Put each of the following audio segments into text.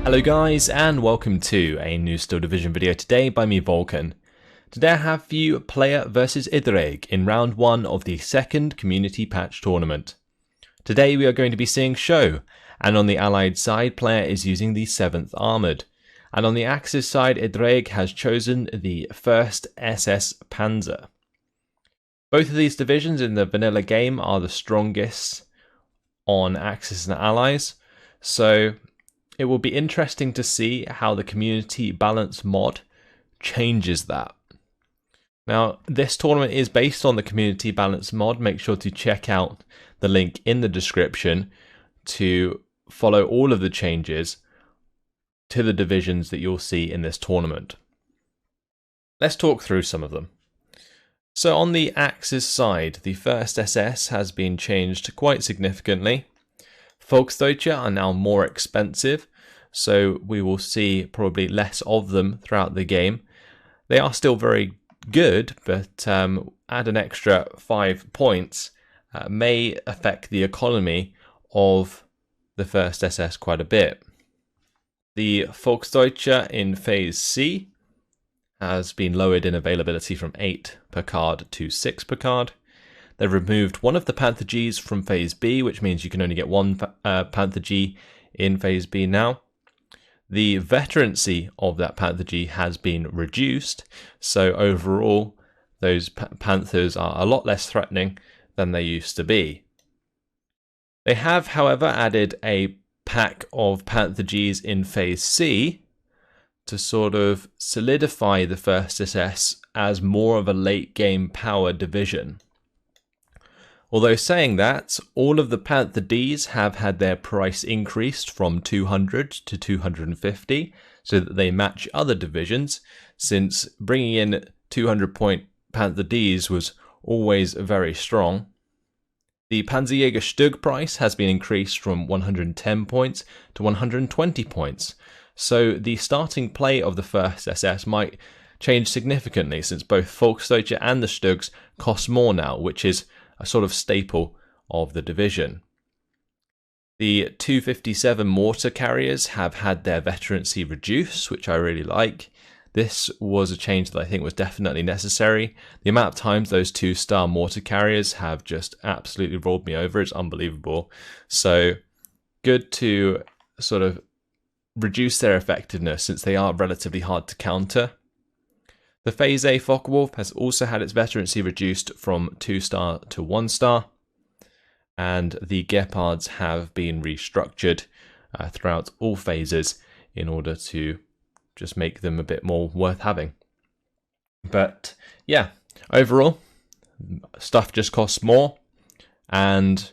Hello guys, and welcome to a new Steel Division video today by me, Vulcan. Today I have for you player versus Ddraig in round 1 of the second community patch tournament. Today we are going to be seeing Cheux, and on the allied side player is using the 7th Armoured. And on the Axis side, Ddraig has chosen the 1st SS-Panzer. Both of these divisions in the vanilla game are the strongest on Axis and allies, so it will be interesting to see how the community balance mod changes that. Now, this tournament is based on the community balance mod. Make sure to check out the link in the description to follow all of the changes to the divisions that you'll see in this tournament. Let's talk through some of them. So on the Axis side, the 1st SS has been changed quite significantly. Volksdeutsche are now more expensive, so we will see probably less of them throughout the game. They are still very good, but add an extra 5 points may affect the economy of the 1st SS quite a bit. The Volksdeutsche in Phase C has been lowered in availability from 8 per card to 6 per card. They've removed one of the Panther Gs from Phase B, which means you can only get one Panther G in Phase B now. The veterancy of that Panther G has been reduced, so overall those Panthers are a lot less threatening than they used to be. They have, however, added a pack of Panther Gs in Phase C to sort of solidify the 1st SS as more of a late game power division. Although saying that, all of the Panther Ds have had their price increased from 200 to 250 so that they match other divisions, since bringing in 200 point Panther Ds was always very strong. The Panzerjäger Stug price has been increased from 110 points to 120 points, so the starting play of the 1st SS might change significantly, since both Volksdeutsche and the Stugs cost more now, which is a sort of staple of the division. The 257 mortar carriers have had their veterancy reduced, which I really like. This was a change that I think was definitely necessary. The amount of times those 2-star mortar carriers have just absolutely rolled me over, it's unbelievable. So good to sort of reduce their effectiveness, since they are relatively hard to counter. The Phase A Focke-Wulf has also had its veterancy reduced from 2-star to 1-star, and the Gepards have been restructured throughout all phases in order to just make them a bit more worth having. But yeah, overall, stuff just costs more, and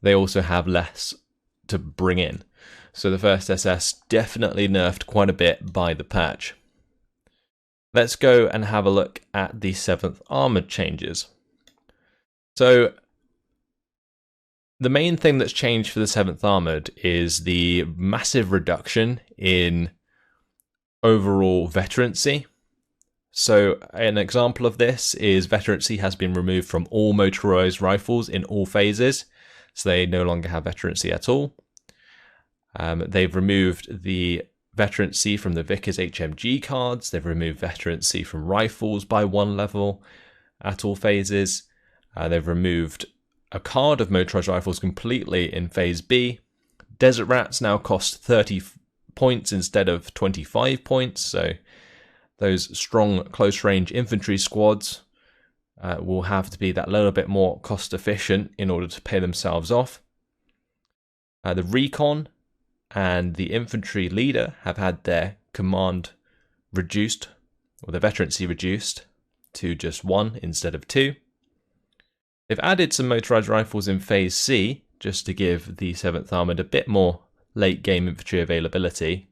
they also have less to bring in. So the 1st SS definitely nerfed quite a bit by the patch. Let's go and have a look at the 7th Armoured changes. So the main thing that's changed for the 7th Armoured is the massive reduction in overall veterancy. So an example of this is veterancy has been removed from all motorized rifles in all phases, so they no longer have veterancy at all. They've removed the veterancy from the Vickers HMG cards. They've removed veterancy from rifles by 1 level at all phases. They've removed a card of motorized rifles completely in Phase B. Desert Rats now cost 30 points instead of 25 points, so those strong close range infantry squads will have to be that little bit more cost efficient in order to pay themselves off. The Recon and the infantry leader have had their command reduced, or their veterancy reduced, to just 1 instead of 2. They've added some motorized rifles in Phase C, just to give the 7th Armoured a bit more late game infantry availability.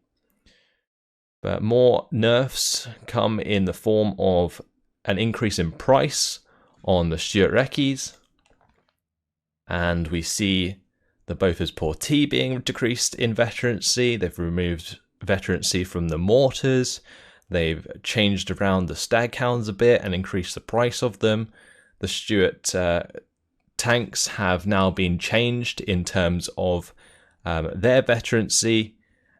But more nerfs come in the form of an increase in price on the Stuart-Recces, and we see the Bofors Portee being decreased in veterancy. They've removed veterancy from the mortars. They've changed around the Staghounds a bit and increased the price of them. The Stuart tanks have now been changed in terms of their veterancy,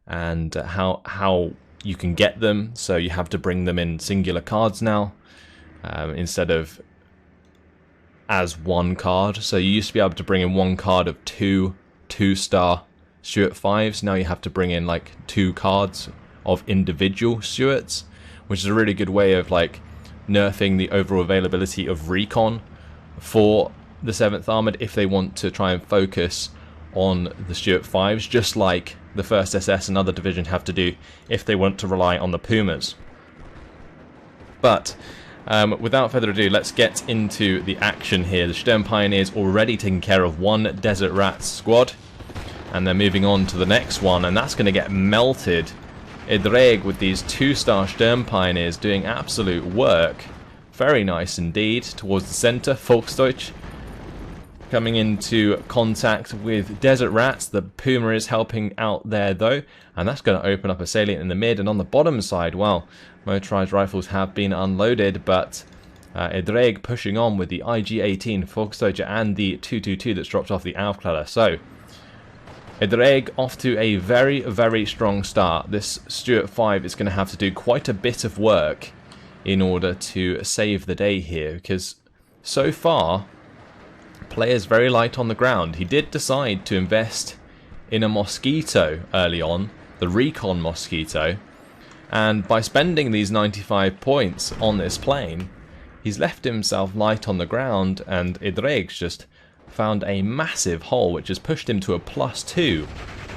and how you can get them. So you have to bring them in singular cards now, instead of as one card. So you used to be able to bring in one card of two 2-star Stuart 5s. Now you have to bring in like 2 cards of individual Stuarts, which is a really good way of like nerfing the overall availability of recon for the 7th Armoured if they want to try and focus on the Stuart 5s, just like the 1st SS and other division have to do if they want to rely on the Pumas. But without further ado, let's get into the action here. The Sturm Pioneers already taking care of one Desert Rats squad, and they're moving on to the next one, and that's going to get melted. Ddraig with these 2-star Sturm Pioneers doing absolute work. Very nice indeed. Towards the center, Volksdeutsch coming into contact with Desert Rats. The Puma is helping out there though, and that's going to open up a salient in the mid. And on the bottom side, well, motorized rifles have been unloaded, but Ddraig pushing on with the IG-18 Volksdeutsch and the 222 that's dropped off the Aufklärer. So Ddraig off to a very, very strong start. This Stuart 5 is going to have to do quite a bit of work in order to save the day here, because so far player's very light on the ground. He did decide to invest in a Mosquito early on, the Recon Mosquito, and by spending these 95 points on this plane, he's left himself light on the ground, and Ddraig's just found a massive hole which has pushed him to a +2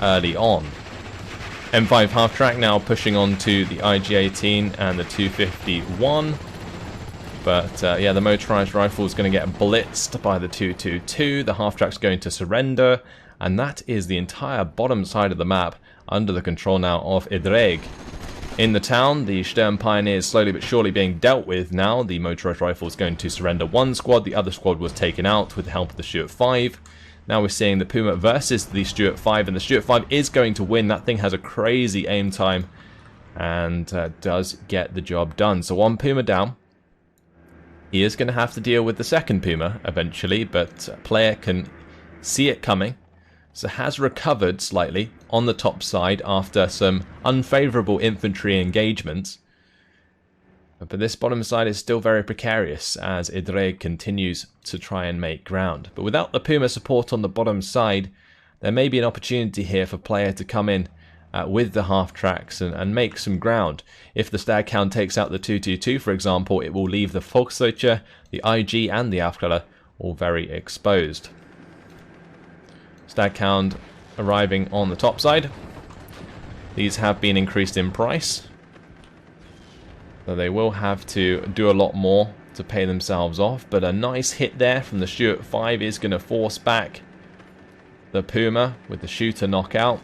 early on. M5 half-track now pushing on to the IG-18 and the 251. But yeah, the motorized rifle is going to get blitzed by the 222. The half-track's going to surrender, and that is the entire bottom side of the map under the control now of Ddraig. In the town, the Sturm Pioneers slowly but surely being dealt with now. The motorized rifle is going to surrender one squad. The other squad was taken out with the help of the Stuart 5. Now we're seeing the Puma versus the Stuart 5, and the Stuart 5 is going to win. That thing has a crazy aim time and does get the job done. So one Puma down. He is going to have to deal with the second Puma eventually, but player can see it coming. So has recovered slightly on the top side after some unfavourable infantry engagements. But this bottom side is still very precarious as Ddraig continues to try and make ground. But without the Puma support on the bottom side, there may be an opportunity here for player to come in with the half-tracks and make some ground. If the Staghound takes out the 222, for example, it will leave the Volksdeutsche, the IG and the Aufklärer all very exposed. Staghound arriving on the top side. These have been increased in price, so they will have to do a lot more to pay themselves off, but a nice hit there from the Stuart 5 is going to force back the Puma with the shooter knockout.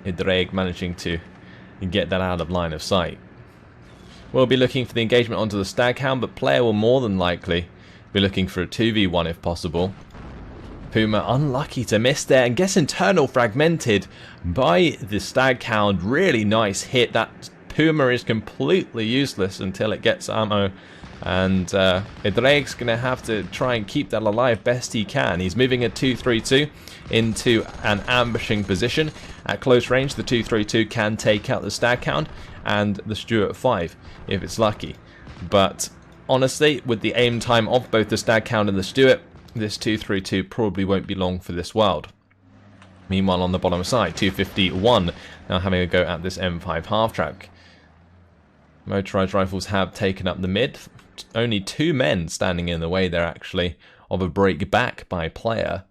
Ddraig managing to get that out of line of sight. We'll be looking for the engagement onto the Staghound, but player will more than likely be looking for a 2v1 if possible. Puma unlucky to miss there and gets internal fragmented by the Staghound. Really nice hit. That Puma is completely useless until it gets ammo, and Ddraig's going to have to try and keep that alive best he can. He's moving a 232 into an ambushing position. At close range, the 232 can take out the Staghound and the Stuart 5 if it's lucky. But honestly, with the aim time of both the Staghound and the Stuart, this 232 probably won't be long for this world. Meanwhile, on the bottom side, 251 now having a go at this M5 half-track. Motorized rifles have taken up the mid. Only 2 men standing in the way there, actually, of a break back by player.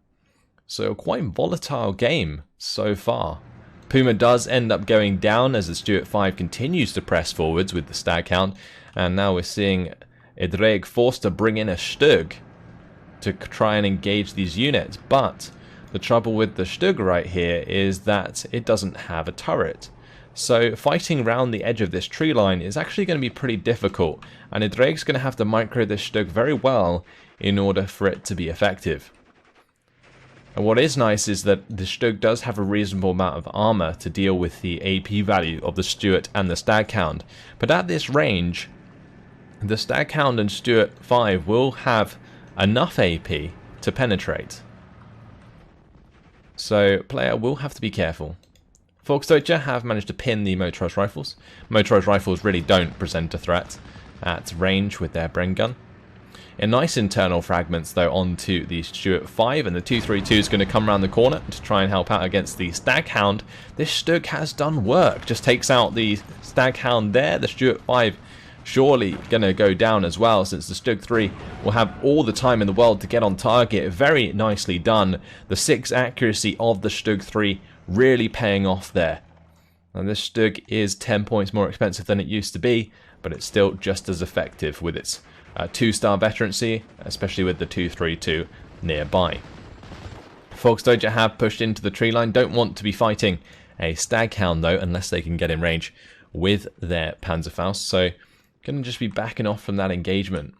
So a quite volatile game so far. Puma does end up going down as the Stuart 5 continues to press forwards with the Staghound. And now we're seeing Ddraig forced to bring in a Stug to try and engage these units. But the trouble with the Stug right here is that it doesn't have a turret. So fighting around the edge of this tree line is actually going to be pretty difficult, and Ddraig's going to have to micro this Stug very well in order for it to be effective. And what is nice is that the Stug does have a reasonable amount of armor to deal with the AP value of the Stuart and the Staghound, but at this range, the Staghound and Stuart 5 will have enough AP to penetrate. So player will have to be careful. Volksdeutsche have managed to pin the motorized rifles. Motorized rifles really don't present a threat at range with their Bren gun. A nice internal fragments though onto the Stuart 5, and the 232 is going to come around the corner to try and help out against the Staghound. This Stug has done work, just takes out the Staghound there. The Stuart 5 surely going to go down as well, since the Stug 3 will have all the time in the world to get on target. Very nicely done. The 6 accuracy of the Stug 3 really paying off there. And this Stug is 10 points more expensive than it used to be, but it's still just as effective with its 2-star veterancy, especially with the 232 nearby. Volksdeutsche have pushed into the tree line, don't want to be fighting a Staghound though, unless they can get in range with their Panzerfaust, so going to just be backing off from that engagement.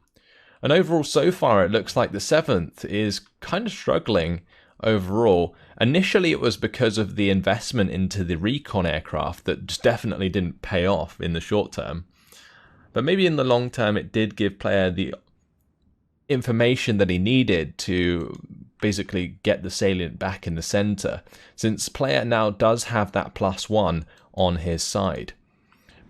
And overall, so far, it looks like the 7th is kind of struggling overall. Initially, it was because of the investment into the recon aircraft that just definitely didn't pay off in the short term. But maybe in the long term, it did give player the information that he needed to basically get the salient back in the center, since player now does have that +1 on his side.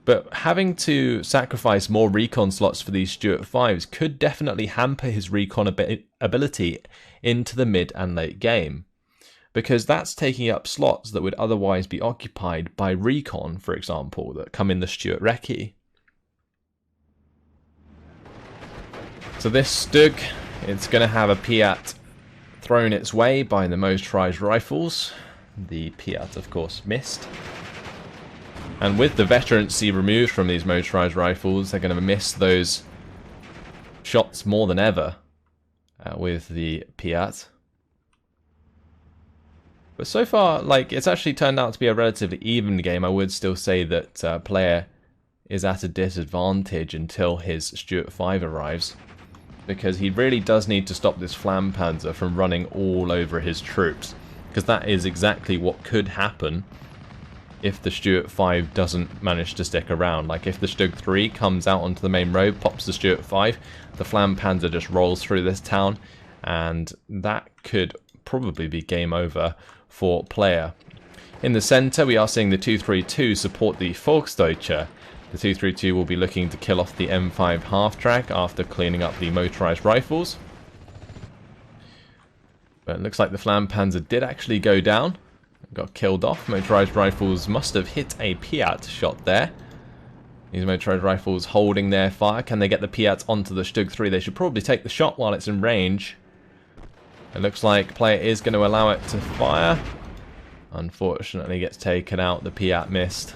But having to sacrifice more recon slots for these Stuart 5s could definitely hamper his recon ability into the mid and late game, because that's taking up slots that would otherwise be occupied by recon, for example, that come in the Stuart Recce. So this Stug, it's going to have a Piat thrown its way by the motorized rifles. The Piat, of course, missed. And with the veterancy removed from these motorized rifles, they're going to miss those shots more than ever with the Piat. But so far, like, it's actually turned out to be a relatively even game. I would still say that player is at a disadvantage until his Stuart 5 arrives, because he really does need to stop this Flampanzer from running all over his troops, because that is exactly what could happen if the Stuart 5 doesn't manage to stick around. Like, if the Stug 3 comes out onto the main road, pops the Stuart 5, the Flampanzer just rolls through this town, and that could probably be game over for player. In the center, we are seeing the 232 support the Volksdeutsche. The 232 will be looking to kill off the M5 half-track after cleaning up the motorized rifles. But it looks like the Flampanzer did actually go down. Got killed off. Motorized rifles must have hit a Piat shot there. These motorized rifles holding their fire. Can they get the Piat onto the Stug 3? They should probably take the shot while it's in range. It looks like player is going to allow it to fire. Unfortunately gets taken out. The Piat missed.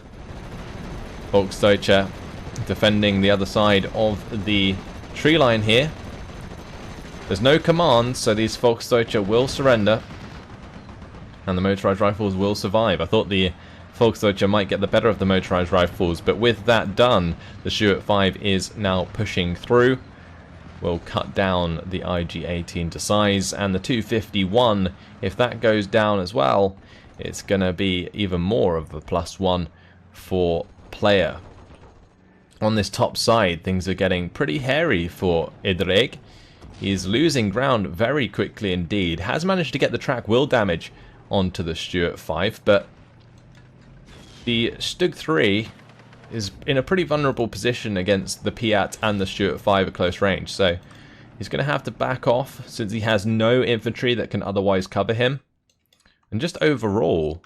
Volksdeutsche defending the other side of the tree line here. There's no command, so these Volksdeutsche will surrender, and the motorized rifles will survive. I thought the Volksdeutsche might get the better of the motorized rifles, but with that done, the Stuart 5 is now pushing through. Will cut down the IG-18 to size, and the 251, if that goes down as well, it's going to be even more of a +1 for player. On this top side, things are getting pretty hairy for Ddraig. He's losing ground very quickly indeed. Has managed to get the track wheel damage onto the Stuart 5, but the Stug 3 is in a pretty vulnerable position against the Piat and the Stuart 5 at close range, so he's going to have to back off since he has no infantry that can otherwise cover him. And just overall,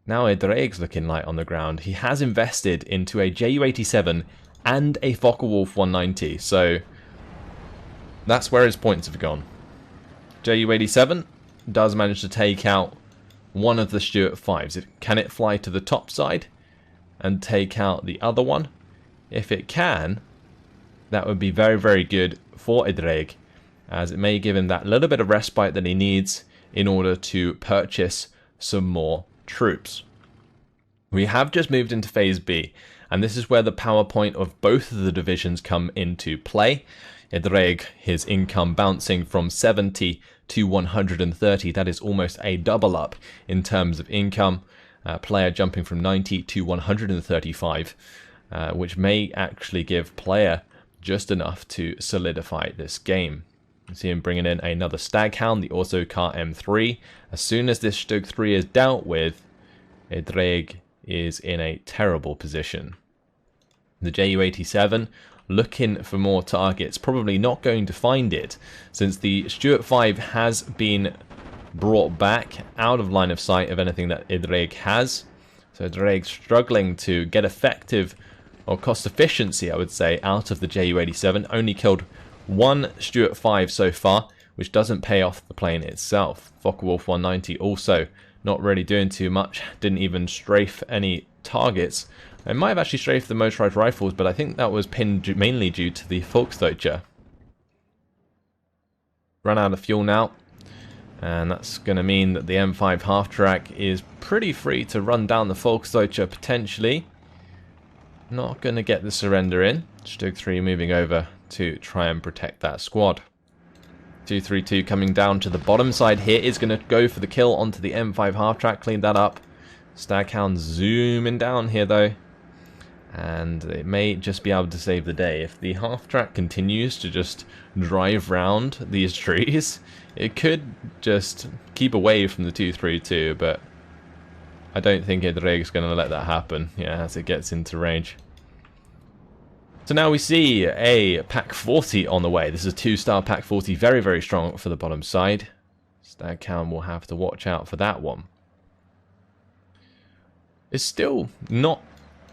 now Ddraig's looking light on the ground. He has invested into a Ju-87 and a Focke-Wulf 190, so that's where his points have gone. Ju-87 does manage to take out one of the Stuart 5s. Can it fly to the top side and take out the other one? If it can, that would be very, very good for Ddraig, as it may give him that little bit of respite that he needs in order to purchase some more troops. We have just moved into Phase B, and this is where the power point of both of the divisions come into play. Ddraig, his income bouncing from 70 to 130, that is almost a double up in terms of income. Player jumping from 90 to 135, which may actually give player just enough to solidify this game. You see him bringing in another Staghound, the Autocar M3. As soon as this Stug 3 is dealt with, Ddraig is in a terrible position. The Ju-87 looking for more targets, probably not going to find it, since the Stuart 5 has been brought back out of line of sight of anything that Ddraig has. So Ddraig struggling to get effective or cost efficiency, I would say, out of the Ju-87. Only killed one Stuart 5 so far, which doesn't pay off the plane itself. Focke-Wulf 190 also not really doing too much, didn't even strafe any targets. It might have actually strafed the motorized rifles, but I think that was pinned mainly due to the Volksdeutsche. Run out of fuel now, and that's going to mean that the M5 half-track is pretty free to run down the Volksdeutsche potentially. Not going to get the surrender in. Stug 3 moving over to try and protect that squad. 232 coming down to the bottom side here is going to go for the kill onto the M5 half-track, clean that up. Staghound zooming down here though, and it may just be able to save the day. If the half-track continues to just drive round these trees, it could just keep away from the 232, but I don't think Ddraig is going to let that happen, yeah, as it gets into range. So now we see a Pak 40 on the way. This is a 2-star Pak 40, very, very strong for the bottom side. Staghound will have to watch out for that one. It's still not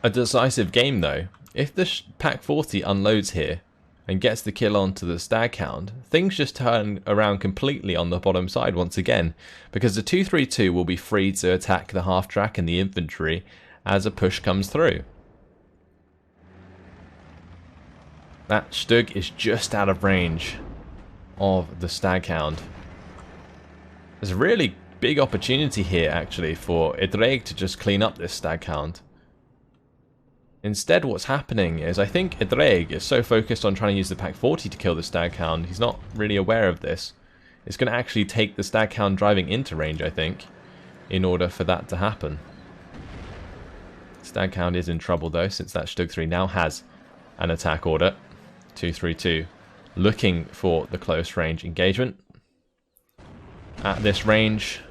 a decisive game though. If the Pak 40 unloads here and gets the kill onto the Staghound, things just turn around completely on the bottom side once again, because the 232 will be free to attack the half-track and the infantry as a push comes through. That Stug is just out of range of the Staghound. There's a really big opportunity here actually for Ddraig to just clean up this Staghound. Instead what's happening is I think Ddraig is so focused on trying to use the Pak 40 to kill the Staghound, he's not really aware of this. It's going to actually take the Staghound driving into range, I think, in order for that to happen. Staghound is in trouble though, since that Stug 3 now has an attack order. 232 looking for the close range engagement. At this range,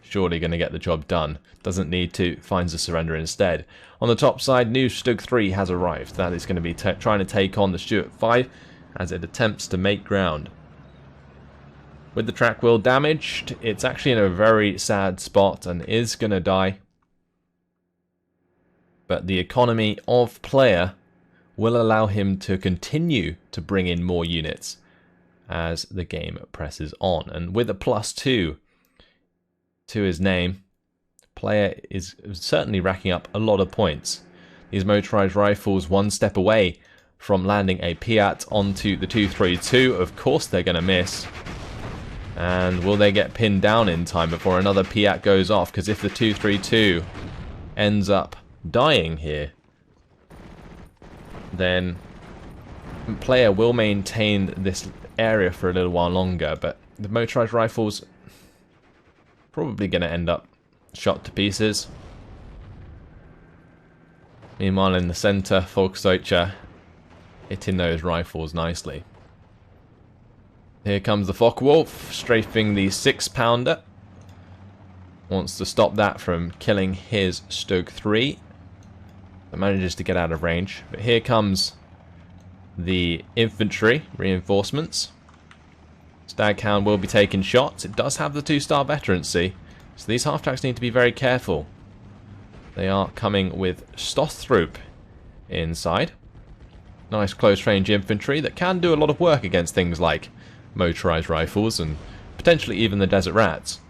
surely going to get the job done. Doesn't need to, finds the surrender instead. On the top side, new Stug 3 has arrived. That is going to be trying to take on the Stuart 5 as it attempts to make ground. With the track wheel damaged, it's actually in a very sad spot and is going to die. But the economy of player will allow him to continue to bring in more units as the game presses on. And with a +2 to his name, player is certainly racking up a lot of points. These motorized rifles one step away from landing a Piat onto the 232. Of course they're going to miss. And will they get pinned down in time before another Piat goes off? Because if the 232 ends up dying here, then player will maintain this area for a little while longer, but the motorized rifles probably going to end up shot to pieces. Meanwhile in the center, Volksdeutsche hitting those rifles nicely. Here comes the Focke-Wulf, strafing the 6-pounder. Wants to stop that from killing his Stug 3. But manages to get out of range. But here comes the infantry reinforcements. Staghound will be taking shots. It does have the 2-star veterancy, so these half-tracks need to be very careful. They are coming with Stothrup inside. Nice close-range infantry that can do a lot of work against things like motorized rifles and potentially even the Desert Rats.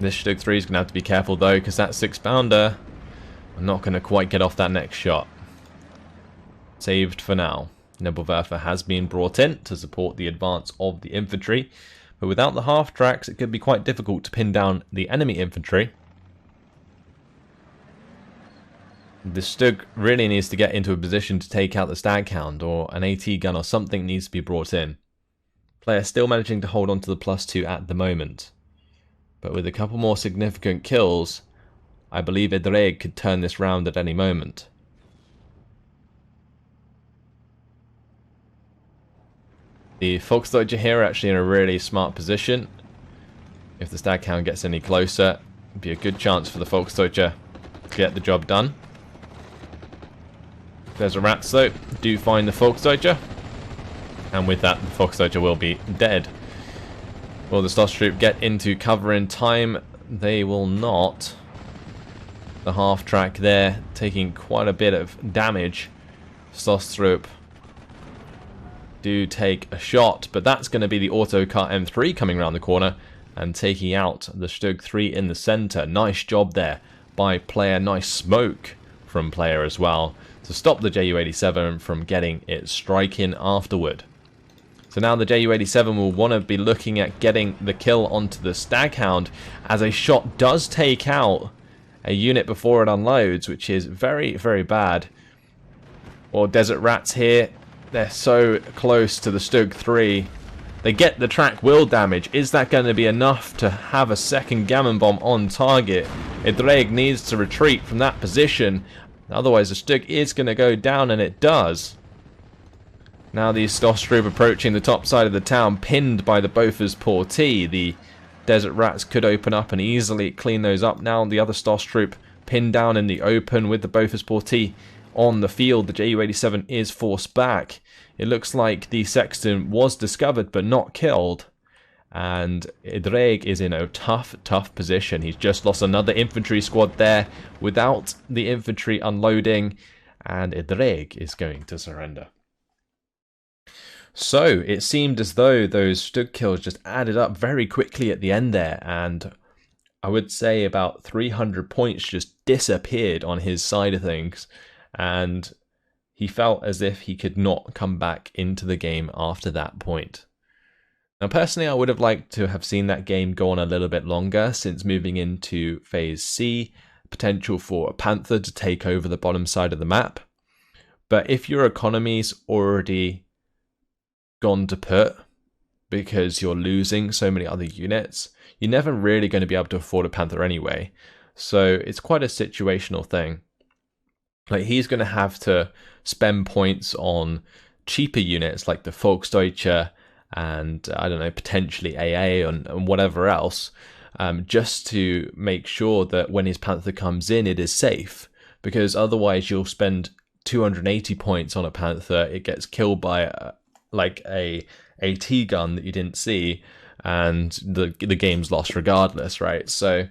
This Stug 3 is going to have to be careful though, because that 6-pounder I'm not going to quite get off that next shot. Saved for now. Nebelwerfer has been brought in to support the advance of the infantry, but without the half-tracks it could be quite difficult to pin down the enemy infantry. The Stug really needs to get into a position to take out the Staghound, or an AT gun or something needs to be brought in. Player still managing to hold on to the +2 at the moment, but with a couple more significant kills, I believe Ddraig could turn this round at any moment. The Volksdeutsche here are actually in a really smart position. If the Staghound gets any closer, Be a good chance for the Volksdeutsche to get the job done. There's a rats though, do find the Volksdeutsche, and with that the Volksdeutsche will be dead. Will the Stoßtruppe get into cover in time? They will not. The half track there taking quite a bit of damage. Stoßtruppe do take a shot, but that's going to be the Autocar M3 coming around the corner and taking out the Stug 3 in the center. Nice job there by player, nice smoke from player as well to stop the Ju-87 from getting its strike in afterward. So now the Ju-87 will want to be looking at getting the kill onto the Staghound, as a shot does take out a unit before it unloads, which is very, very bad. Or Desert Rats here, they're so close to the Stug 3. They get the track wheel damage. Is that going to be enough to have a second Gammon bomb on target? Ddraig needs to retreat from that position. Otherwise the Stug is going to go down, and it does. Now the Stoßtruppe approaching the top side of the town, pinned by the Bofors-Portee. The Desert Rats could open up and easily clean those up. Now the other Stoßtruppe pinned down in the open with the Bofors-Portee on the field. The Ju-87 is forced back. It looks like the Sexton was discovered but not killed. And Ddraig is in a tough position. He's just lost another infantry squad there without the infantry unloading. And Ddraig is going to surrender. So it seemed as though those Stug kills just added up very quickly at the end there. And I would say about 300 points just disappeared on his side of things. And he felt as if he could not come back into the game after that point. Now personally, I would have liked to have seen that game go on a little bit longer, since moving into Phase C, potential for a Panther to take over the bottom side of the map. But if your economy's already gone to put because you're losing so many other units, you're never really going to be able to afford a Panther anyway. So it's quite a situational thing. Like, he's going to have to spend points on cheaper units like the Volksdeutsche and, I don't know, potentially AA and whatever else, just to make sure that when his Panther comes in, it is safe. Because otherwise you'll spend 280 points on a Panther, it gets killed by a AT gun that you didn't see, and the game's lost regardless, right? So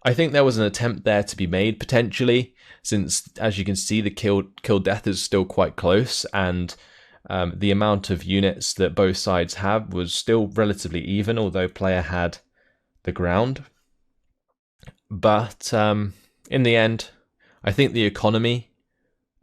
I think there was an attempt there to be made potentially, since as you can see the kill death is still quite close, and the amount of units that both sides have was still relatively even, although player had the ground. But in the end, I think the economy,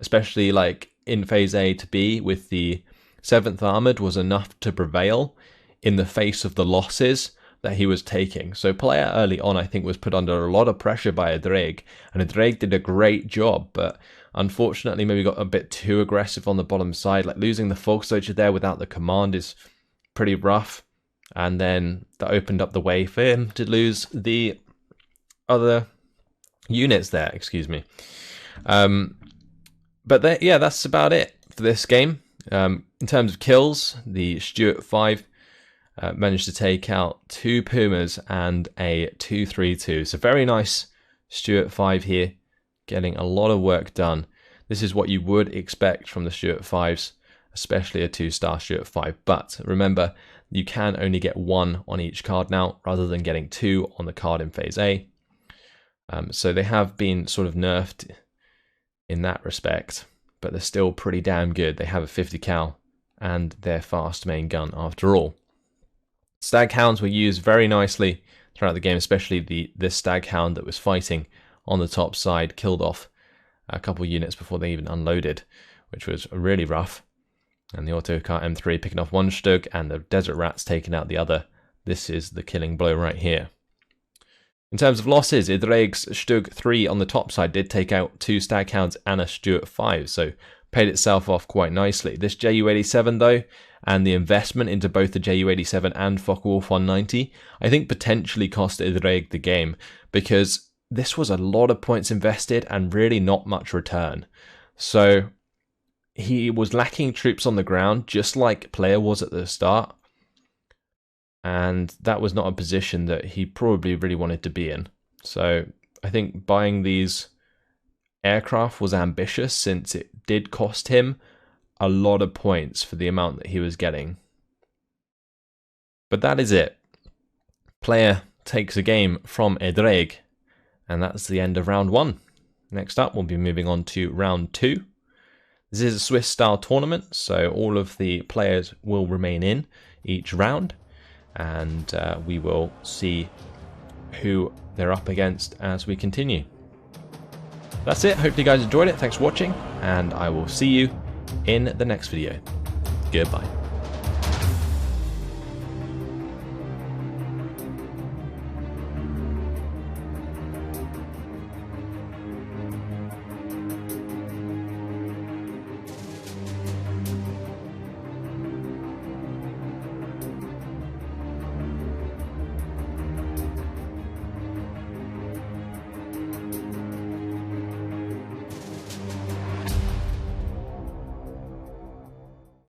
especially like in Phase A to B with the 7th Armoured, was enough to prevail in the face of the losses that he was taking. So player early on, I think, was put under a lot of pressure by Ddraig, and Ddraig did a great job, but unfortunately maybe got a bit too aggressive on the bottom side. Like, losing the Volksdeutsche there without the command is pretty rough, and then that opened up the way for him to lose the other units there, excuse me. But yeah, that's about it for this game. In terms of kills, the Stuart 5 managed to take out 2 Pumas and a 232. So very nice Stuart 5 here, getting a lot of work done. This is what you would expect from the Stuart 5s, especially a 2-star Stuart 5. But remember, you can only get 1 on each card now, rather than getting 2 on the card in Phase A. So they have been sort of nerfed in that respect, but they're still pretty damn good. They have a 50 cal and their fast main gun after all. Staghounds were used very nicely throughout the game, especially this Staghound that was fighting on the top side, killed off a couple units before they even unloaded, which was really rough. And the Autocar M3 picking off 1 Stug and the Desert Rats taking out the other. This is the killing blow right here. In terms of losses, Ddraig's Stug 3 on the top side did take out 2 Staghounds and a Stuart 5, so paid itself off quite nicely. This Ju-87 though, and the investment into both the Ju-87 and Focke-Wulf 190, I think potentially cost Ddraig the game, because this was a lot of points invested and really not much return. So he was lacking troops on the ground, just like player was at the start. And that was not a position that he probably really wanted to be in. So I think buying these aircraft was ambitious, since it did cost him a lot of points for the amount that he was getting. But that is it. Player takes a game from Ddraig, and that's the end of round 1. Next up, we'll be moving on to round 2. This is a Swiss style tournament, so all of the players will remain in each round, and we will see who they're up against as we continue. That's it. Hope you guys enjoyed it. Thanks for watching, and I will see you in the next video. Goodbye.